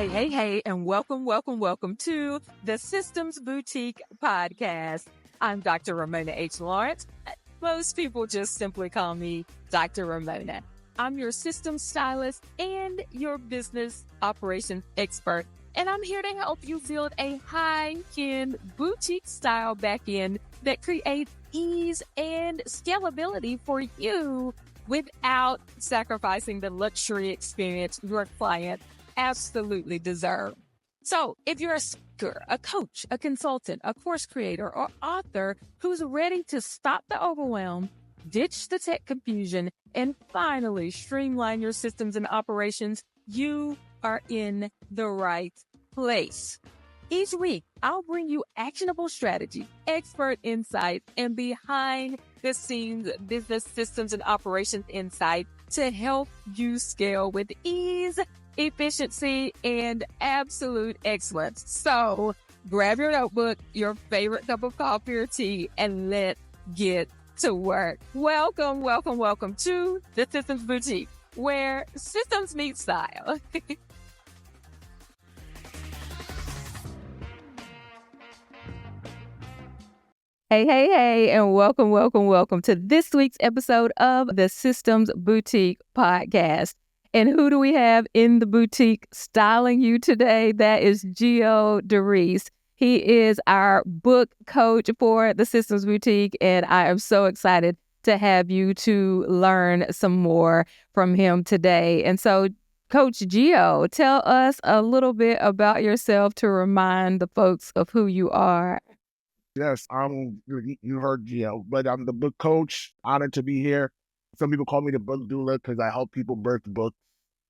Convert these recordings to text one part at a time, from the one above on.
Hey, and welcome to the Systems Boutique podcast. I'm Dr. Raymona H. Lawrence. Most people just simply call me Dr. Raymona. I'm your systems stylist and your business operations expert. And I'm here to help you build a high-end boutique style back-end that creates ease and scalability for you without sacrificing the luxury experience your client absolutely deserve. So if you're a speaker, a coach, a consultant, a course creator, or author who's ready to stop the overwhelm, ditch the tech confusion, and finally streamline your systems and operations, you are in the right place. Each week, I'll bring you actionable strategy, expert insights, and behind the scenes business systems and operations insight to help you scale with ease, efficiency, and absolute excellence. So grab your notebook, your favorite cup of coffee or tea, and let's get to work. Welcome to the Systems Boutique, where systems meet style. Hey, and welcome to this week's episode of the Systems Boutique podcast. And who do we have in the boutique styling you today? That is Geo DeReese. He is our book coach for the Systems Boutique, and I am so excited to have you to learn some more from him today. And so, Coach Geo, tell us a little bit about yourself to remind the folks of who you are. Yes, you heard Geo, but I'm the book coach. Honored to be here. Some people call me the book doula because I help people birth books.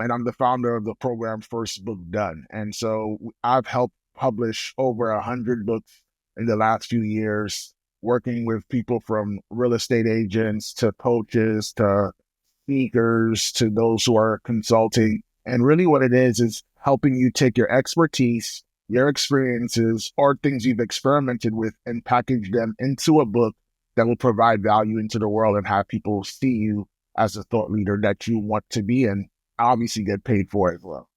And I'm the founder of the program First Book Done. And so I've helped publish over 100 books in the last few years, working with people from real estate agents to coaches to speakers to those who are consulting. And really what it is helping you take your expertise, your experiences, or things you've experimented with and package them into a book that will provide value into the world and have people see you as a thought leader that you want to be, and obviously get paid for it as well.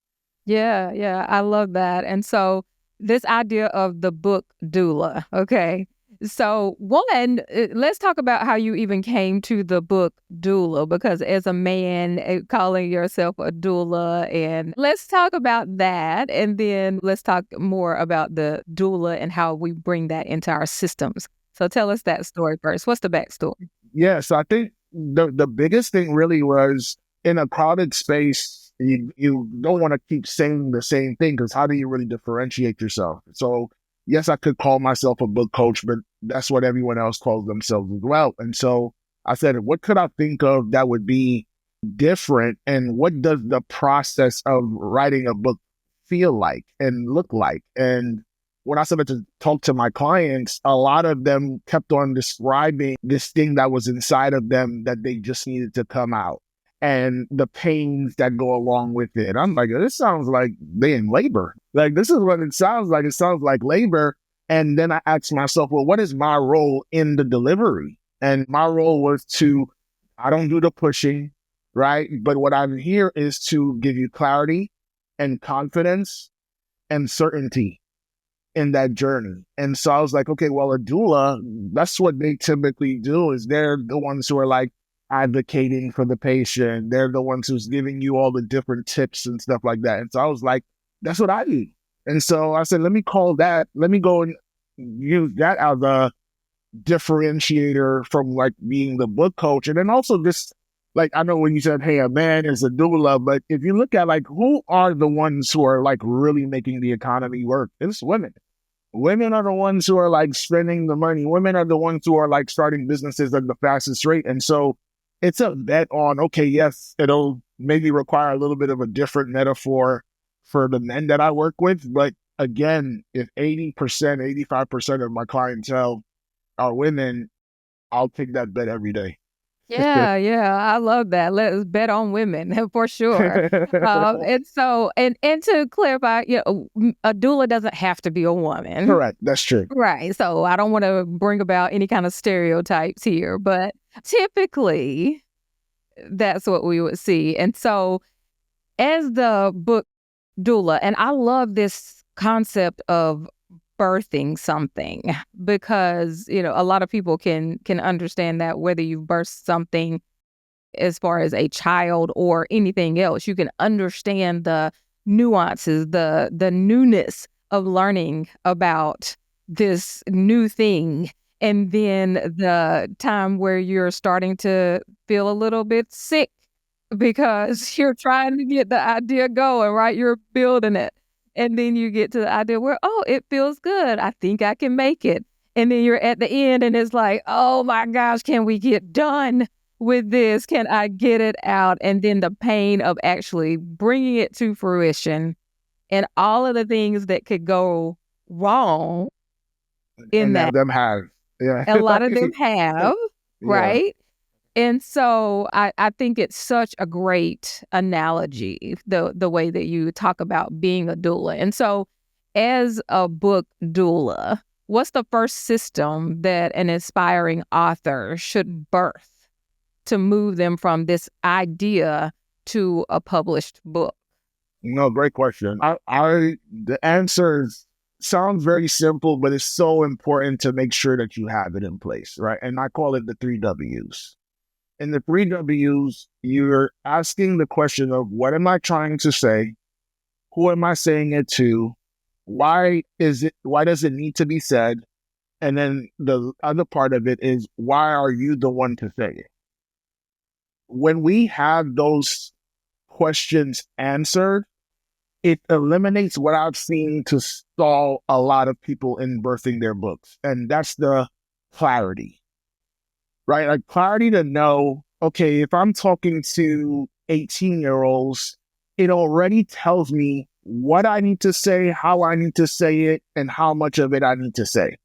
Yeah, I love that. And so this idea of the book doula, okay? So one, let's talk about how you even came to the book doula, because as a man, calling yourself a doula, and let's talk about that. And then let's talk more about the doula and how we bring that into our systems. So tell us that story first. What's the backstory? Yeah, so I think the biggest thing really was in a crowded space, you don't want to keep saying the same thing, because how do you really differentiate yourself? So yes, I could call myself a book coach, but that's what everyone else calls themselves as well. And so I said, what could I think of that would be different? And what does the process of writing a book feel like and look like? And when I started to talk to my clients, a lot of them kept on describing this thing that was inside of them that they just needed to come out, and the pains that go along with it. I'm like, this sounds like they in labor. Like, this is what it sounds like. It sounds like labor. And then I asked myself, well, what is my role in the delivery? And my role was I don't do the pushing, right? But what I'm here is to give you clarity and confidence and certainty in that journey. And so I was like, okay, well, a doula, that's what they typically do, is they're the ones who are like advocating for the patient. They're the ones who's giving you all the different tips and stuff like that. And so I was like, that's what I do. And so I said, let me go and use that as a differentiator from like being the book coach. And then also just like, I know when you said, hey, a man is a doula, but if you look at like, who are the ones who are like really making the economy work? It's women. Women are the ones who are like spending the money. Women are the ones who are like starting businesses at the fastest rate. And so it's a bet on, okay, yes, it'll maybe require a little bit of a different metaphor for the men that I work with. But again, if 80%, 85% of my clientele are women, I'll take that bet every day. Yeah, I love that. Let's bet on women for sure. And so, and to clarify, a doula doesn't have to be a woman. Correct. That's true. Right. So I don't want to bring about any kind of stereotypes here, but typically that's what we would see. And so as the book doula. And I love this concept of birthing something because, a lot of people can understand that whether you've birthed something as far as a child or anything else, you can understand the nuances, the newness of learning about this new thing. And then the time where you're starting to feel a little bit sick because you're trying to get the idea going, right? You're building it. And then you get to the idea where, oh, it feels good. I think I can make it. And then you're at the end and it's like, oh my gosh, can we get done with this? Can I get it out? And then the pain of actually bringing it to fruition and all of the things that could go wrong in And now that. them have, yeah, A lot of them have, yeah. right? And so I think it's such a great analogy, the way that you talk about being a doula. And so as a book doula, what's the first system that an inspiring author should birth to move them from this idea to a published book? No, great question. The answers sounds very simple, but it's so important to make sure that you have it in place, right? And I call it the 3 Ws. In the 3 Ws, you're asking the question of what am I trying to say? Who am I saying it to? Why does it need to be said? And then the other part of it is, why are you the one to say it? When we have those questions answered, it eliminates what I've seen to stall a lot of people in birthing their books. And that's the clarity, right? Like clarity to know, okay, if I'm talking to 18-year-olds, it already tells me what I need to say, how I need to say it, and how much of it I need to say.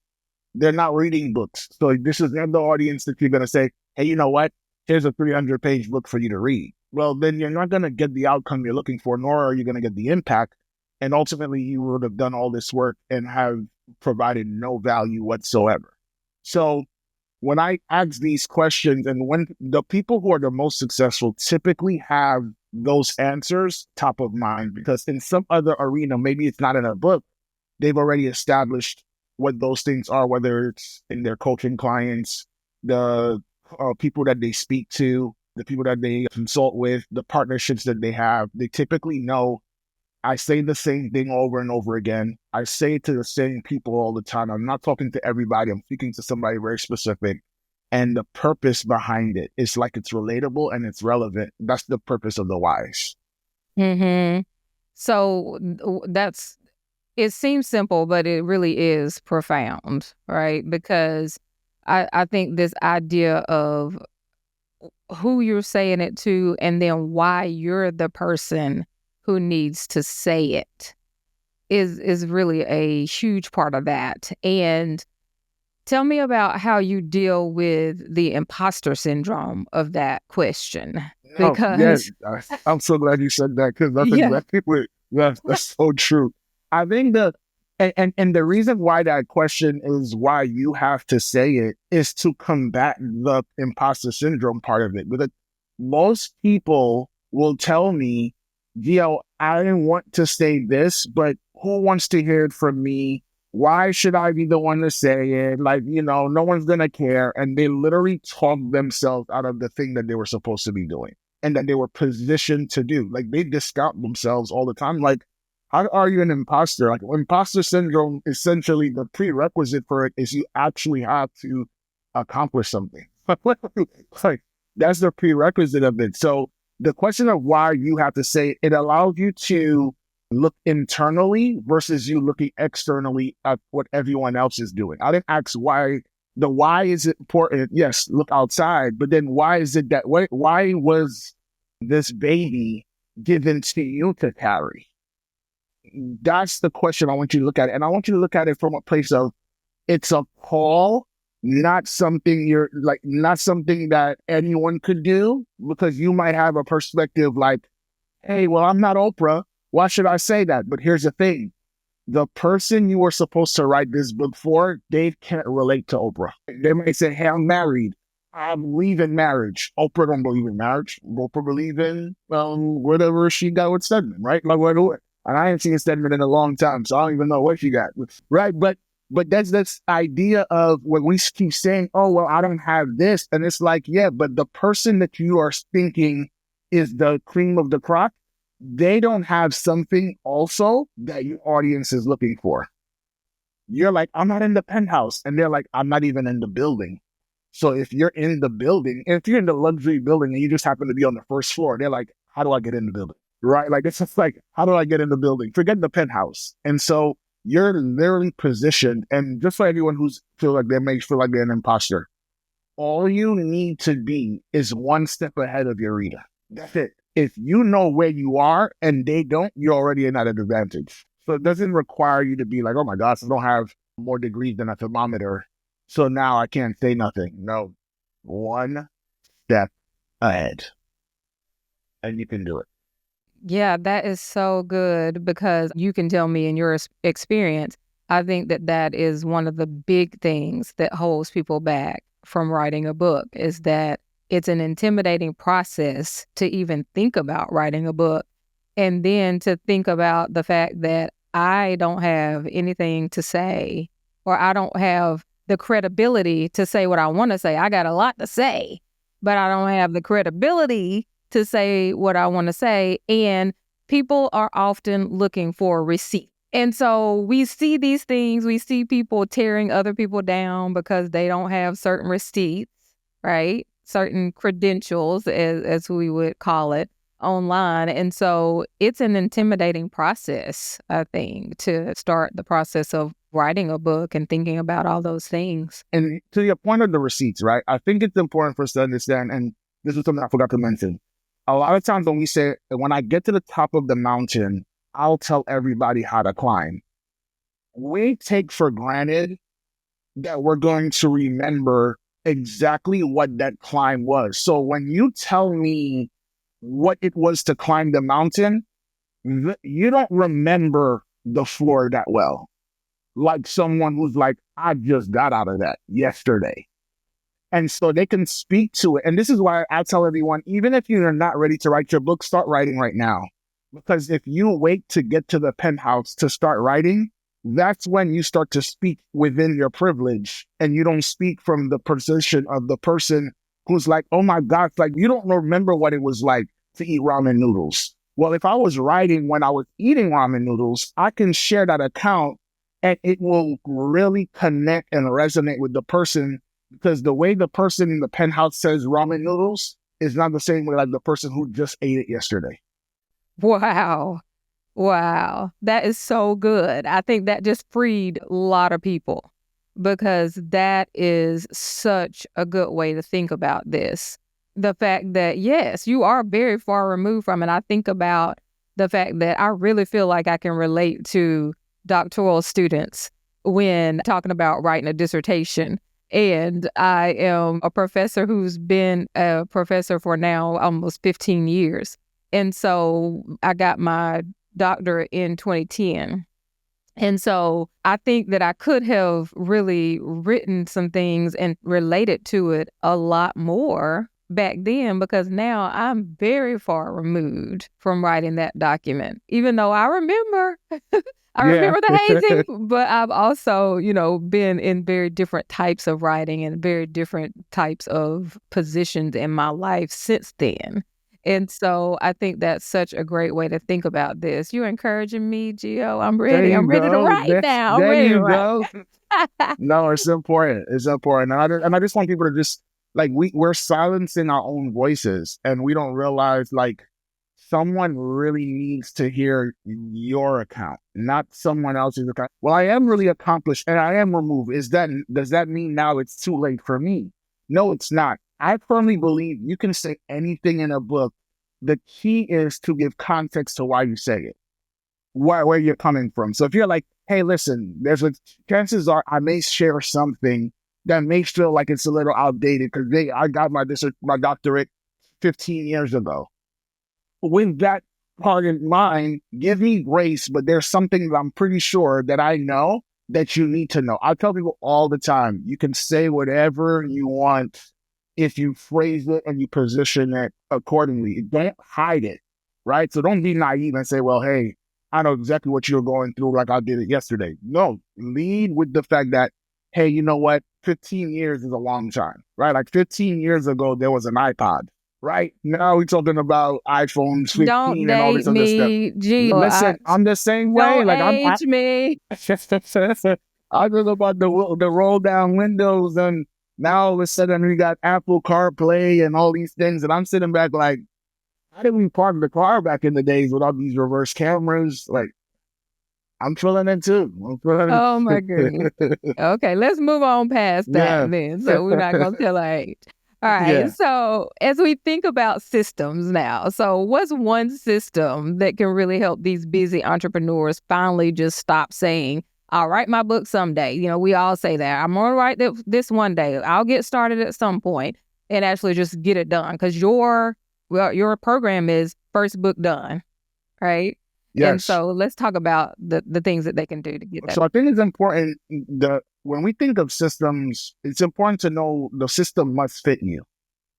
They're not reading books. So this is not the audience that you're going to say, hey, you know what? Here's a 300-page book for you to read. Well, then you're not going to get the outcome you're looking for, nor are you going to get the impact. And ultimately, you would have done all this work and have provided no value whatsoever. So when I ask these questions, and when the people who are the most successful typically have those answers top of mind, because in some other arena, maybe it's not in a book, they've already established what those things are, whether it's in their coaching clients, the people that they speak to, the people that they consult with, the partnerships that they have. They typically know I say the same thing over and over again. I say it to the same people all the time. I'm not talking to everybody. I'm speaking to somebody very specific. And the purpose behind it is like it's relatable and it's relevant. That's the purpose of the whys. Mm-hmm. So it seems simple, but it really is profound, right? Because I think this idea of who you're saying it to and then why you're the person who needs to say it is really a huge part of that. And tell me about how you deal with the imposter syndrome of that question. Oh, yeah, Because, I'm so glad you said that, because that's yeah. exactly what, that's so true. I think and the reason why that question is why you have to say it is to combat the imposter syndrome part of it. Because most people will tell me, Gio, I didn't want to say this, but who wants to hear it from me? Why should I be the one to say it? Like, no one's going to care. And they literally talk themselves out of the thing that they were supposed to be doing and that they were positioned to do. Like, they discount themselves all the time. Like, how are you an imposter? Like, imposter syndrome, essentially, the prerequisite for it is you actually have to accomplish something. Like, that's the prerequisite of it. So the question of why you have to say it allows you to look internally versus you looking externally at what everyone else is doing. I didn't ask why. The why is it important? Yes, look outside, but then why is it that way? Why was this baby given to you to carry? That's the question I want you to look at. And I want you to look at it from a place of it's a call, not something not something that anyone could do, because you might have a perspective like, hey, well, I'm not Oprah. Why should I say that? But here's the thing. The person you were supposed to write this book for, they can't relate to Oprah. They might say, hey, I'm married. I believe in marriage. Oprah don't believe in marriage. Oprah believe in whatever she got with Stedman, right? Like what? And I ain't seen Stedman in a long time, so I don't even know what she got. Right. But that's this idea of when we keep saying, oh, well, I don't have this. And it's like, yeah, but the person that you are thinking is the cream of the crop, they don't have something also that your audience is looking for. You're like, I'm not in the penthouse. And they're like, I'm not even in the building. So if you're in the building, if you're in the luxury building and you just happen to be on the first floor, they're like, how do I get in the building? Right? Like, it's just like, how do I get in the building? Forget the penthouse. And so you're literally positioned. And just for everyone who's feel like they may feel like they're an imposter, all you need to be is one step ahead of your reader. That's it. If you know where you are and they don't, you're already at an advantage. So it doesn't require you to be like, oh my gosh, I don't have more degrees than a thermometer, so now I can't say nothing. No, one step ahead, and you can do it. Yeah, that is so good because you can tell me in your experience, I think that that is one of the big things that holds people back from writing a book is that it's an intimidating process to even think about writing a book. And then to think about the fact that I don't have anything to say or I don't have the credibility to say what I want to say. I got a lot to say, but I don't have the credibility to say what I want to say. And people are often looking for a receipt. And so we see these things, we see people tearing other people down because they don't have certain receipts, right? Certain credentials, as we would call it, online. And so it's an intimidating process, I think, to start the process of writing a book and thinking about all those things. And to your point of the receipts, right? I think it's important for us to understand, and this is something I forgot to mention. A lot of times when we say, when I get to the top of the mountain, I'll tell everybody how to climb. We take for granted that we're going to remember exactly what that climb was. So when you tell me what it was to climb the mountain, you don't remember the floor that well. Like someone who's like, I just got out of that yesterday. And so they can speak to it. And this is why I tell everyone, even if you're not ready to write your book, start writing right now. Because if you wait to get to the penthouse to start writing, that's when you start to speak within your privilege and you don't speak from the position of the person who's like, oh my gosh, like you don't remember what it was like to eat ramen noodles. Well, if I was writing when I was eating ramen noodles, I can share that account and it will really connect and resonate with the person because the way the person in the penthouse says ramen noodles is not the same way like the person who just ate it yesterday. Wow. Wow. That is so good. I think that just freed a lot of people because that is such a good way to think about this. The fact that, yes, you are very far removed from it. I think about the fact that I really feel like I can relate to doctoral students when talking about writing a dissertation. And I am a professor who's been a professor for now almost 15 years. And so I got my doctorate in 2010. And so I think that I could have really written some things and related to it a lot more back then because now I'm very far removed from writing that document, even though I remember. I Yeah. remember the hazing, but I've also, been in very different types of writing and very different types of positions in my life since then. And so I think that's such a great way to think about this. You're encouraging me, Geo. I'm There ready. I'm you ready to go. write now. I'm There ready to you write. go. No, it's important. It's important. And I just want people to just like we're silencing our own voices and we don't realize like someone really needs to hear your account, not someone else's account. Well, I am really accomplished and I am removed. Does that mean now it's too late for me? No, it's not. I firmly believe you can say anything in a book. The key is to give context to why you say it, where you're coming from. So if you're like, hey, listen, chances are I may share something that may feel like it's a little outdated because I got my doctorate 15 years ago. With that part in mind, give me grace, but there's something that I'm pretty sure that I know that you need to know. I tell people all the time, you can say whatever you want if you phrase it and you position it accordingly. Don't hide it, right? So don't be naive and say, well, hey, I know exactly what you're going through, like I did it yesterday. No, lead with the fact that, hey, you know what? 15 years is a long time, right? Like 15 years ago, there was an iPod, right? Now we're talking about iPhones Don't 15 and all date this other stuff. me, Geo. Listen, I'm the same way. Don't Like age me. I don't know about the roll down windows, and now all of a sudden we got Apple CarPlay and all these things, and I'm sitting back like, how did we park the car back in the days without these reverse cameras? Like, I'm feeling it too. I'm feeling Oh my goodness. it. Okay, let's move on past that Yeah. then. So we're not gonna tell our age. All right. Yeah. So as we think about systems now, so what's one system that can really help these busy entrepreneurs finally just stop saying, "I'll write my book someday"? You know, we all say that. I'm gonna write this one day. I'll get started at some point and actually just get it done. Because your program is first book done, right? And Yes. so let's talk about the things that they can do to get that. So I think it's important that when we think of systems, it's important to know the system must fit you.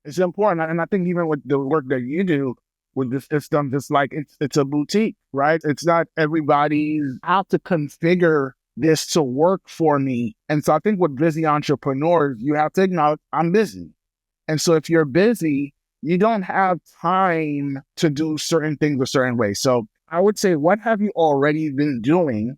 It's important. And I think even with the work that you do with the system, it's like it's a boutique, right? It's not everybody's out to configure this to work for me. And so I think with busy entrepreneurs, you have to acknowledge I'm busy. And so if you're busy, you don't have time to do certain things a certain way. So I would say, what have you already been doing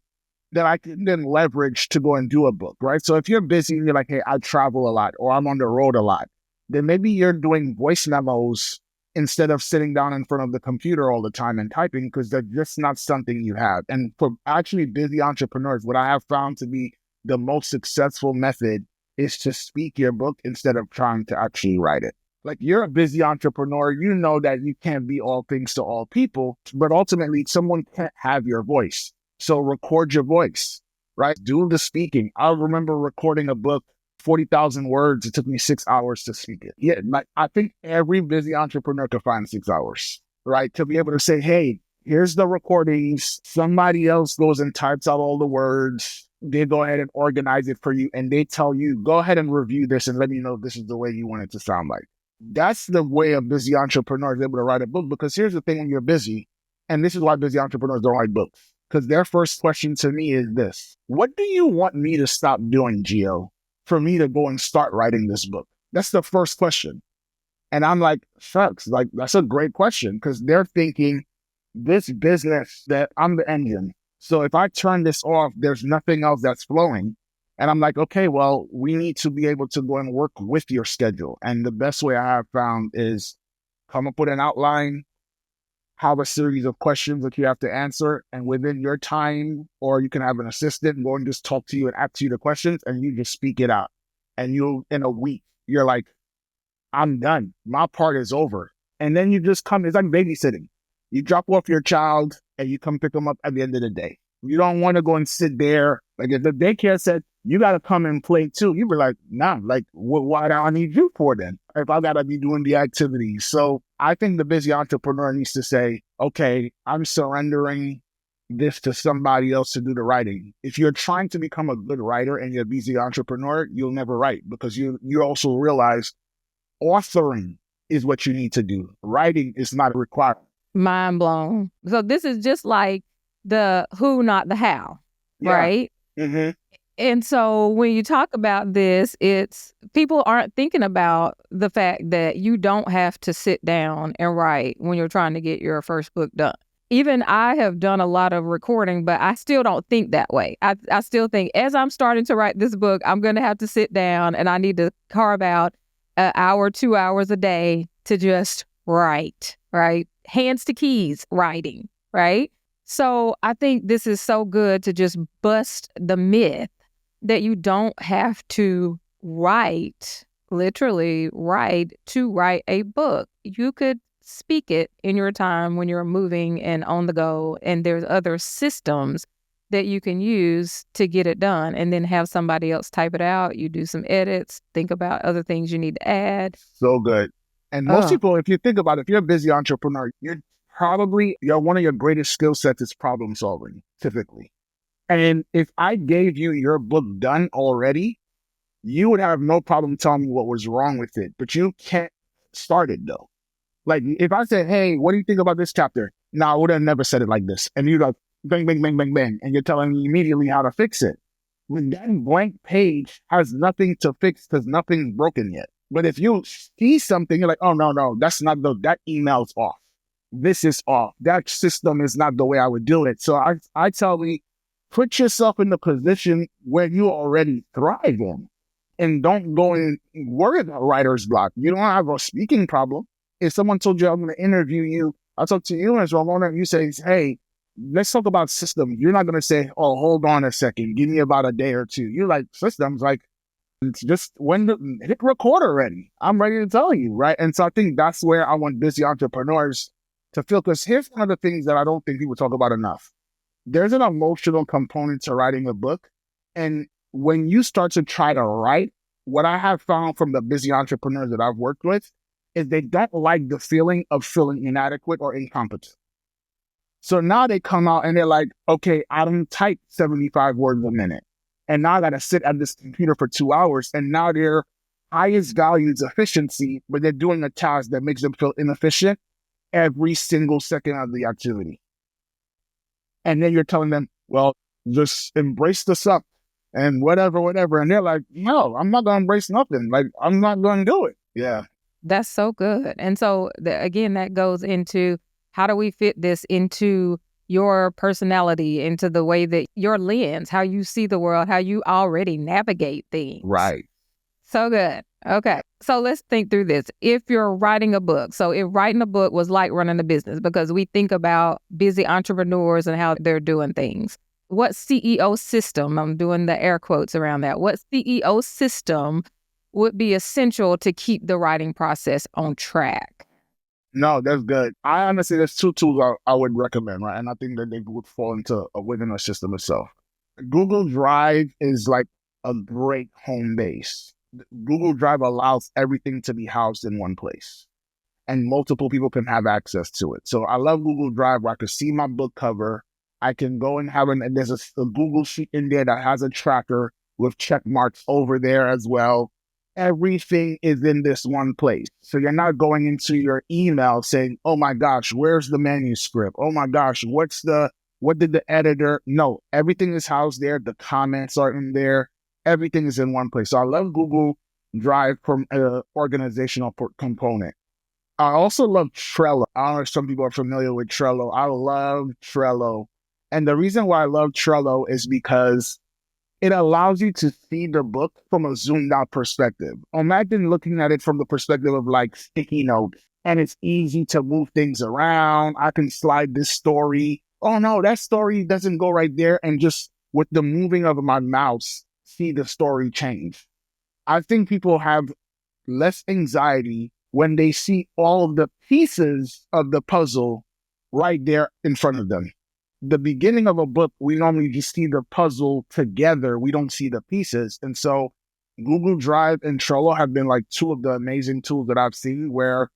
that I can then leverage to go and do a book, right? So if you're busy and you're like, hey, I travel a lot or I'm on the road a lot, then maybe you're doing voice memos instead of sitting down in front of the computer all the time and typing, because that's just not something you have. And for actually busy entrepreneurs, what I have found to be the most successful method is to speak your book instead of trying to actually write it. Like, you're a busy entrepreneur, you know that you can't be all things to all people, but ultimately someone can't have your voice. So record your voice, right? Do the speaking. I remember recording a book, 40,000 words. It took me 6 hours to speak it. Yeah, like I think every busy entrepreneur could find 6 hours, right? To be able to say, hey, here's the recordings. Somebody else goes and types out all the words. They go ahead and organize it for you. And they tell you, go ahead and review this and let me know if this is the way you want it to sound like. That's the way a busy entrepreneur is able to write a book. Because here's the thing, when you're busy, and this is why busy entrepreneurs don't write books. Because their first question to me is this: what do you want me to stop doing, Geo, for me to go and start writing this book? That's the first question. And I'm like, shucks, like, that's a great question, because they're thinking this business that I'm the engine. So if I turn this off, there's nothing else that's flowing. And I'm like, okay, well, we need to be able to go and work with your schedule. And the best way I have found is come up with an outline, have a series of questions that you have to answer, and within your time, or you can have an assistant go and just talk to you and ask you the questions, and you just speak it out. And you, in a week, you're like, I'm done. My part is over. And then you just come, it's like babysitting. You drop off your child and you come pick them up at the end of the day. You don't want to go and sit there. Like, if the daycare said, you got to come and play too, you'd be like, nah, like, why do I need you for then? If I got to be doing the activities. So I think the busy entrepreneur needs to say, okay, I'm surrendering this to somebody else to do the writing. If you're trying to become a good writer and you're a busy entrepreneur, you'll never write, because you also realize authoring is what you need to do. Writing is not required. Mind blown. So this is just like the who, not the how, right? Mm-hmm. And so when you talk about this, it's people aren't thinking about the fact that you don't have to sit down and write when you're trying to get your first book done. Even I have done a lot of recording, but I still don't think that way. I still think, as I'm starting to write this book, I'm going to have to sit down and I need to carve out an hour, 2 hours a day to just write, right? Hands to keys writing, right? So I think this is so good to just bust the myth that you don't have to write, literally write, to write a book. You could speak it in your time when you're moving and on the go, and there's other systems that you can use to get it done, and then have somebody else type it out. You do some edits, think about other things you need to add. So good. And most people, if you think about it, if you're a busy entrepreneur, one of your greatest skill sets is problem solving, typically. And if I gave you your book done already, you would have no problem telling me what was wrong with it. But you can't start it, though. Like, if I said, hey, what do you think about this chapter? No, I would have never said it like this. And you're like, bang, bang, bang, bang, bang, and you're telling me immediately how to fix it. When that blank page has nothing to fix because nothing's broken yet. But if you see something, you're like, oh, no, no, that email's off. This is off. That system is not the way I would do it. So I tell me, put yourself in the position where you already thrive in and don't go and worry about writer's block. You don't have a speaking problem. If someone told you I'm going to interview you, I'll talk to you as Raymona, and you say, hey, let's talk about systems. You're not going to say, oh, hold on a second. Give me about a day or two. You're like, systems, like, it's just hit record already. I'm ready to tell you, right? And so I think that's where I want busy entrepreneurs to feel, because here's one of the things that I don't think people talk about enough. There's an emotional component to writing a book. And when you start to try to write, what I have found from the busy entrepreneurs that I've worked with is they don't like the feeling of feeling inadequate or incompetent. So now they come out and they're like, okay, I don't type 75 words a minute. And now I got to sit at this computer for 2 hours. And now their highest value is efficiency, but they're doing a task that makes them feel inefficient every single second of the activity. And then you're telling them, well, just embrace the suck and whatever. And they're like, no, I'm not going to embrace nothing. Like, I'm not going to do it. Yeah. That's so good. And so, again, that goes into how do we fit this into your personality, into the way that your lens, how you see the world, how you already navigate things. Right. So good. Okay. So let's think through this. If you're writing a book, so if writing a book was like running a business, because we think about busy entrepreneurs and how they're doing things. What CEO system, I'm doing the air quotes around that, what CEO system would be essential to keep the writing process on track? No, that's good. I honestly, there's two tools I would recommend, right? And I think that they would fall into within a system itself. Google Drive is like a great home base. Google Drive allows everything to be housed in one place, and multiple people can have access to it. So I love Google Drive, where I can see my book cover. I can go and and there's a Google Sheet in there that has a tracker with check marks over there as well. Everything is in this one place. So you're not going into your email saying, oh my gosh, where's the manuscript? Oh my gosh, what did the editor? No, everything is housed there. The comments are in there. Everything is in one place. So I love Google Drive from an organizational component. I also love Trello. I don't know if some people are familiar with Trello. I love Trello. And the reason why I love Trello is because it allows you to see the book from a zoomed out perspective. Imagine looking at it from the perspective of like sticky notes, and it's easy to move things around. I can slide this story. Oh no, that story doesn't go right there. And just with the moving of my mouse, see the story change. I think people have less anxiety when they see all of the pieces of the puzzle right there in front of them. The beginning of a book, we normally just see the puzzle together. We don't see the pieces. And so Google Drive and Trello have been like two of the amazing tools that I've seen where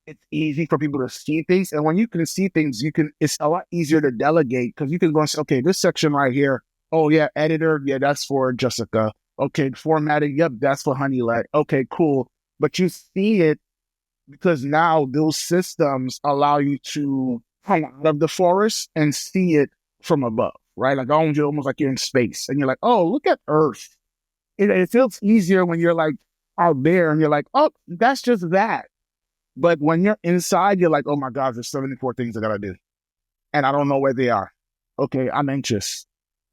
it's easy for people to see things. And when you can see things, it's a lot easier to delegate, because you can go and say, okay, this section right here, oh yeah, editor, yeah, that's for Jessica. Okay, formatting, yep, that's for Honeylet. Okay, cool. But you see it because now those systems allow you to come out of the forest and see it from above, right? Like almost like you're in space, and you're like, oh, look at Earth. It feels easier when you're like out there and you're like, oh, that's just that. But when you're inside, you're like, oh my God, there's 74 things I gotta do, and I don't know where they are. Okay, I'm anxious.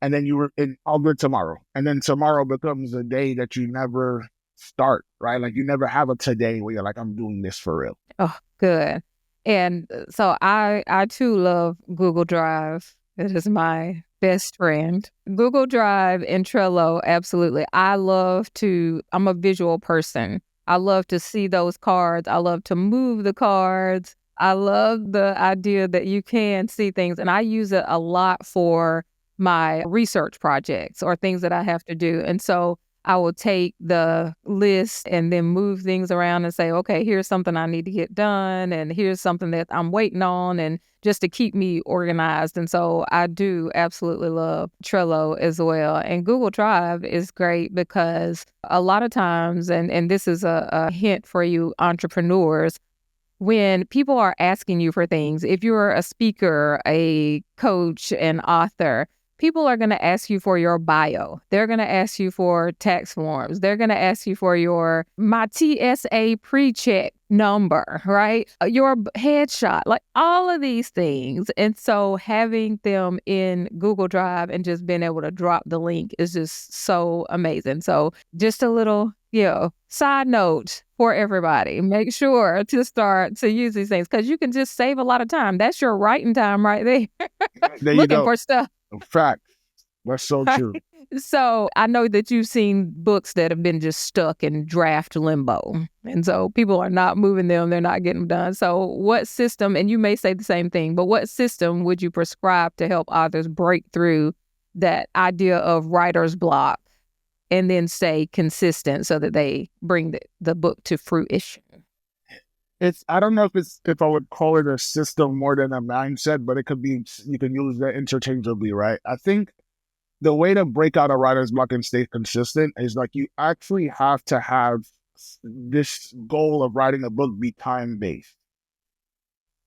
And then I'll do it tomorrow. And then tomorrow becomes a day that you never start, right? Like you never have a today where you're like, I'm doing this for real. Oh, good. And so I too love Google Drive. It is my best friend. Google Drive and Trello, absolutely. I'm a visual person. I love to see those cards. I love to move the cards. I love the idea that you can see things. And I use it a lot for my research projects or things that I have to do. And so I will take the list and then move things around and say, okay, here's something I need to get done, and here's something that I'm waiting on, and just to keep me organized. And so I do absolutely love Trello as well. And Google Drive is great because a lot of times, and this is a hint for you entrepreneurs, when people are asking you for things, if you're a speaker, a coach, an author, people are going to ask you for your bio. They're going to ask you for tax forms. They're going to ask you for my TSA pre-check number, right? Your headshot, like all of these things. And so having them in Google Drive and just being able to drop the link is just so amazing. So just a little, side note for everybody. Make sure to start to use these things because you can just save a lot of time. That's your writing time right there. There you Looking go. for stuff. Fact. That's so true. So I know that you've seen books that have been just stuck in draft limbo. And so people are not moving them. They're not getting them done. So what system, and you may say the same thing, but what system would you prescribe to help authors break through that idea of writer's block and then stay consistent so that they bring the book to fruition? I don't know if I would call it a system more than a mindset, but it could be, you can use that interchangeably, right? I think the way to break out a writer's block and stay consistent is like you actually have to have this goal of writing a book be time-based.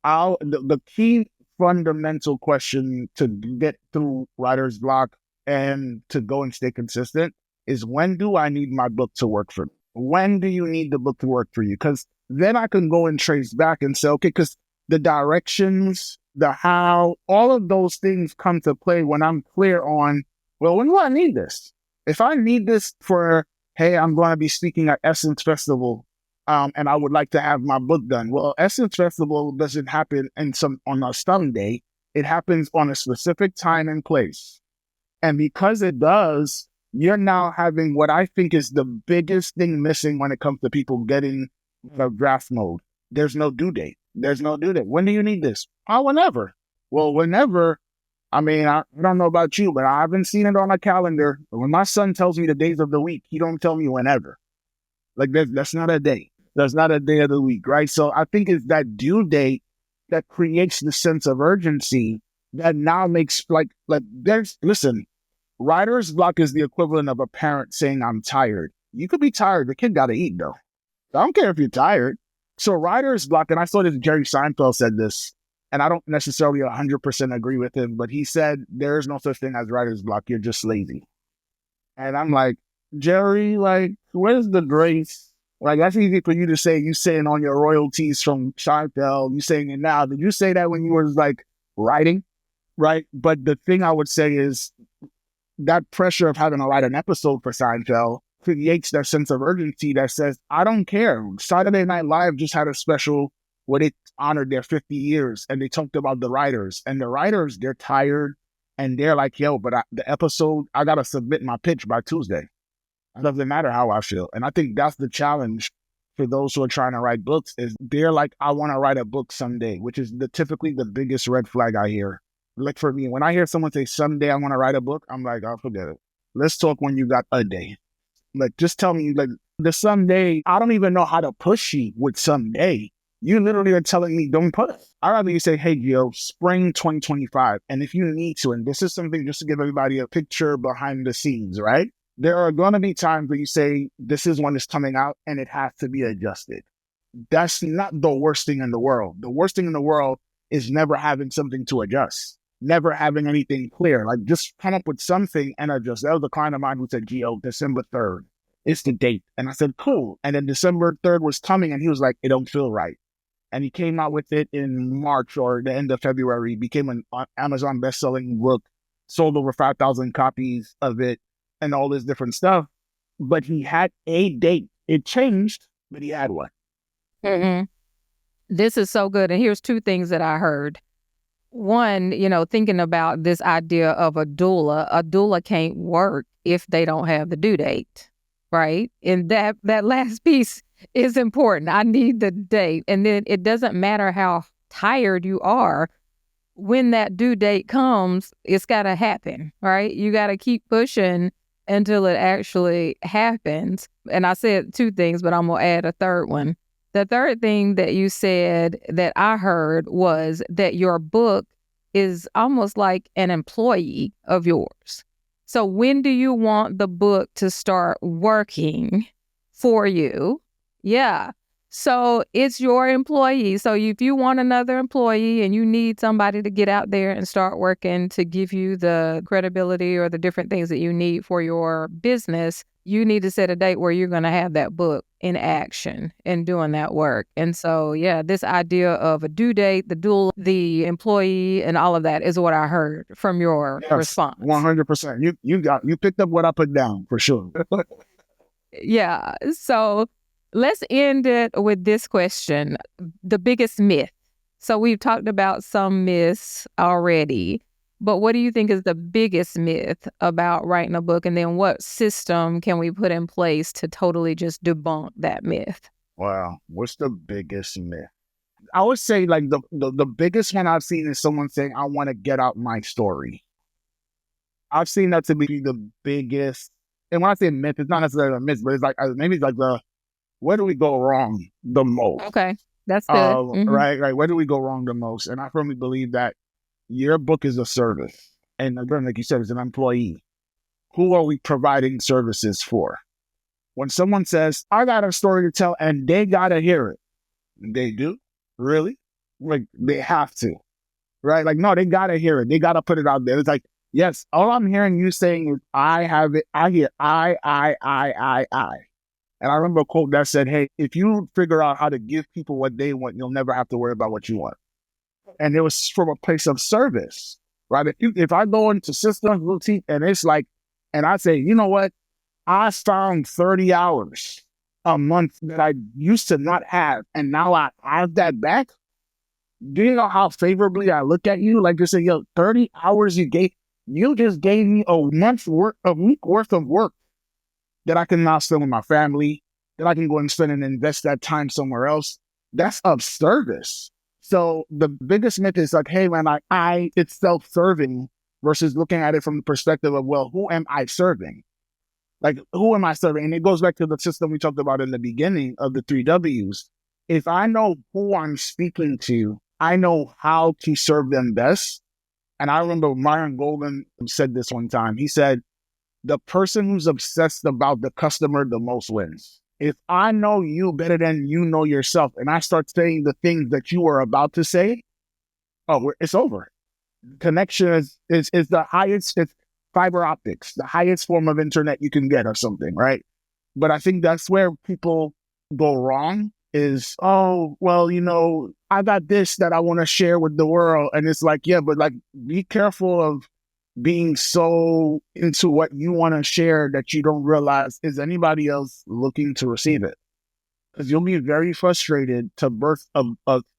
The key fundamental question to get through writer's block and to go and stay consistent is, when do I need my book to work for me? When do you need the book to work for you? Because then I can go and trace back and say, okay, because the directions, the how, all of those things come to play when I'm clear on, well, when do I need this? If I need this for, hey, I'm going to be speaking at Essence Festival, and I would like to have my book done. Well, Essence Festival doesn't happen on a Sunday. It happens on a specific time and place. And because it does, you're now having what I think is the biggest thing missing when it comes to people getting out of draft mode. There's no due date. When do you need this? Whenever. Well, whenever, I mean, I don't know about you, but I haven't seen it on a calendar. When my son tells me the days of the week, he don't tell me whenever. Like, that's not a day. That's not a day of the week, right? So I think it's that due date that creates the sense of urgency that now makes, listen, writer's block is the equivalent of a parent saying, I'm tired. You could be tired. The kid got to eat, though. I don't care if you're tired. So writer's block, and I saw this, Jerry Seinfeld said this, and I don't necessarily 100% agree with him, but he said, there is no such thing as writer's block. You're just lazy. And I'm like, Jerry, like, where's the grace? Like, that's easy for you to say. You saying on your royalties from Seinfeld, you saying it now. Did you say that when you were, like, writing? Right? But the thing I would say is that pressure of having to write an episode for Seinfeld creates that sense of urgency that says, I don't care. Saturday Night Live just had a special where they honored their 50 years and they talked about the writers. And the writers, they're tired and they're like, yo, but the episode, I got to submit my pitch by Tuesday. It doesn't matter how I feel. And I think that's the challenge for those who are trying to write books, is they're like, I want to write a book someday, which is typically the biggest red flag I hear. Like for me, when I hear someone say someday I want to write a book, I'm like, I'll forget it. Let's talk when you got a day. Like, just tell me, like, the someday, I don't even know how to push you with someday. You literally are telling me don't push. I'd rather you say, hey, Geo, spring 2025. And if you need to, and this is something just to give everybody a picture behind the scenes, right? There are going to be times where you say, this is when it's coming out and it has to be adjusted. That's not the worst thing in the world. The worst thing in the world is never having something to adjust, never having anything clear. Like, just come up with something and adjust. That was a client of mine who said, Geo, December 3rd. It's the date. And I said, cool. And then December 3rd was coming and he was like, it don't feel right. And he came out with it in March or the end of February, became an Amazon best-selling book, sold over 5,000 copies of it and all this different stuff. But he had a date. It changed, but he had one. Mm-hmm. This is so good. And here's two things that I heard. One, thinking about this idea of a doula can't work if they don't have the due date, right? And that last piece is important. I need the date. And then it doesn't matter how tired you are. When that due date comes, it's got to happen, right? You got to keep pushing until it actually happens. And I said two things, but I'm going to add a third one. The third thing that you said that I heard was that your book is almost like an employee of yours. So when do you want the book to start working for you? Yeah. So it's your employee. So if you want another employee and you need somebody to get out there and start working to give you the credibility or the different things that you need for your business, you need to set a date where you're going to have that book in action and doing that work. And so, yeah, this idea of a due date, the dual, the employee, and all of that is what I heard from your response. 100%. You picked up what I put down for sure. Yeah. So let's end it with this question, the biggest myth. So we've talked about some myths already, but what do you think is the biggest myth about writing a book? And then what system can we put in place to totally just debunk that myth? Wow. What's the biggest myth? I would say like the biggest one I've seen is someone saying, I want to get out my story. I've seen that to be the biggest. And when I say myth, it's not necessarily a myth, but it's like, maybe it's like where do we go wrong the most? Okay. That's good. Right. Where do we go wrong the most? And I firmly believe that your book is a service. And again, like you said, as an employee, who are we providing services for? When someone says, I got a story to tell and they got to hear it. They do? Really? Like, they have to. Right? Like, no, they got to hear it. They got to put it out there. It's like, yes, all I'm hearing you saying is, I have it. I hear I. And I remember a quote that said, hey, if you figure out how to give people what they want, you'll never have to worry about what you want. And it was from a place of service, right? If I go into systems boutique and it's like, and I say, you know what? I found 30 hours a month that I used to not have, and now I have that back. Do you know how favorably I look at you? Like you say, yo, 30 hours you just gave me a week worth of work that I can now spend with my family, that I can go and spend and invest that time somewhere else. That's of service. So the biggest myth is like, hey, man, it's self-serving versus looking at it from the perspective of, well, who am I serving? Like, who am I serving? And it goes back to the system we talked about in the beginning of the 3 Ws. If I know who I'm speaking to, I know how to serve them best. And I remember Myron Golden said this one time. He said, the person who's obsessed about the customer the most wins. If I know you better than you know yourself, and I start saying the things that you are about to say, it's over. Connection is the highest. It's fiber optics, the highest form of internet you can get or something, right? But I think that's where people go wrong is, oh, well, I got this that I want to share with the world. And it's like, yeah, but like, be careful of being so into what you want to share that you don't realize, is anybody else looking to receive it? Because you'll be very frustrated to birth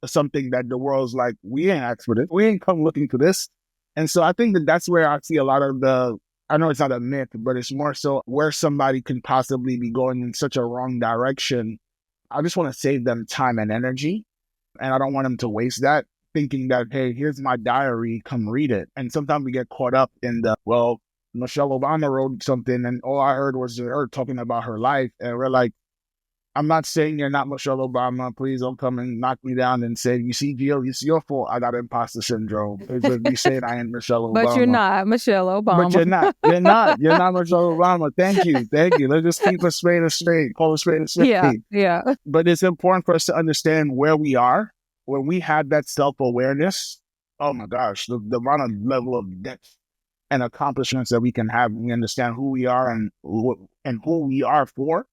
something that the world's like, we ain't asked for this. We ain't come looking for this. And so I think that's where I see a lot of I know it's not a myth, but it's more so where somebody can possibly be going in such a wrong direction. I just want to save them time and energy. And I don't want them to waste that thinking that, hey, here's my diary, come read it. And sometimes we get caught up in Michelle Obama wrote something and all I heard was her talking about her life. And we're like, I'm not saying you're not Michelle Obama. Please don't come and knock me down and say, you see, Geo, it's your fault. I got imposter syndrome. Because you said I ain't Michelle Obama. But you're not Michelle Obama. But you're not. You're not Michelle Obama. Thank you. Let's just keep a spade a spade. Call a spade a spade. Yeah. But it's important for us to understand where we are. When we have that self-awareness, oh my gosh, the amount of level of depth and accomplishments that we can have, we understand who we are and who we are for.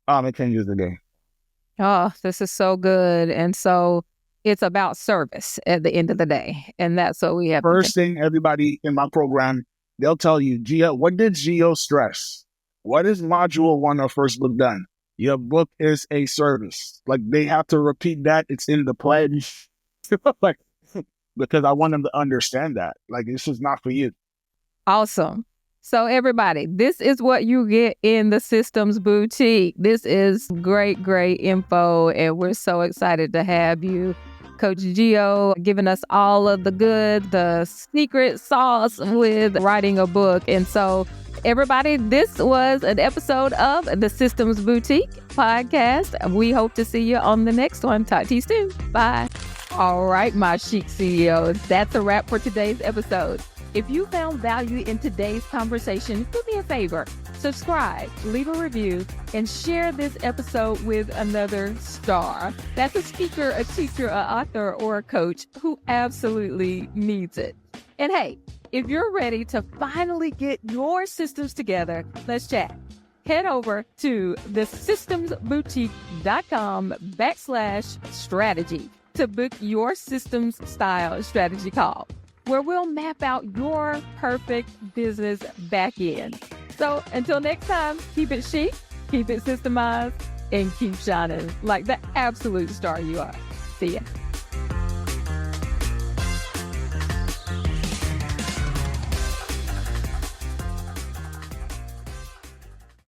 It changes the game. Oh, this is so good. And so it's about service at the end of the day. And that's what we have. First thing, everybody in my program, they'll tell you, Geo, what did Geo stress? What is module 1 of first book done? Your book is a service. Like, they have to repeat that. It's in the pledge. Like, because I want them to understand that. Like, this is not for you. Awesome. So everybody, this is what you get in the Systems Boutique. This is great info, and we're so excited to have you, Coach Geo, giving us all of the secret sauce with writing a book. And so everybody, this was an episode of the Systems Boutique podcast. We hope to see you on the next one. Talk to you soon. Bye. All right, my chic CEOs, that's a wrap for today's episode. If you found value in today's conversation, do me a favor. Subscribe, leave a review, and share this episode with another star. That's a speaker, a teacher, an author, or a coach who absolutely needs it. And hey, if you're ready to finally get your systems together, let's chat. Head over to thesystemsboutique.com/strategy to book your systems style strategy call, where we'll map out your perfect business back end. So until next time, keep it chic, keep it systemized, and keep shining like the absolute star you are. See ya.